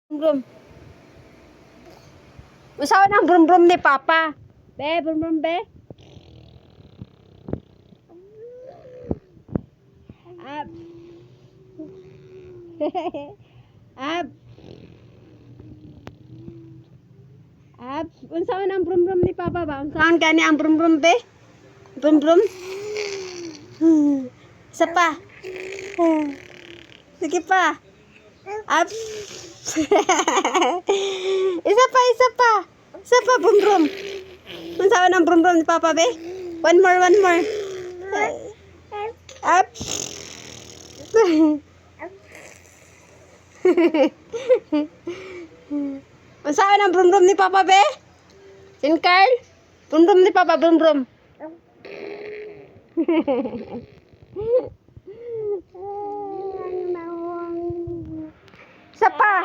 Brum. Usawa ng brum-brum ni Papa. Be, brum-brum be. Up. Up. Up. Usawa ng brum-brum ni Papa ba? Usawan gani ang brum-brum be? Brum-brum. Isa pa. Sige pa. Up. Isa pa, isa pa. Isa pa, brum-brum. Usawa ng brum-brum ni Papa be? One more, one more. Up. Usawa ng brum-brum ni Papa be? Sin Carl? Brum-brum ni Papa, brum-brum. Isa pa.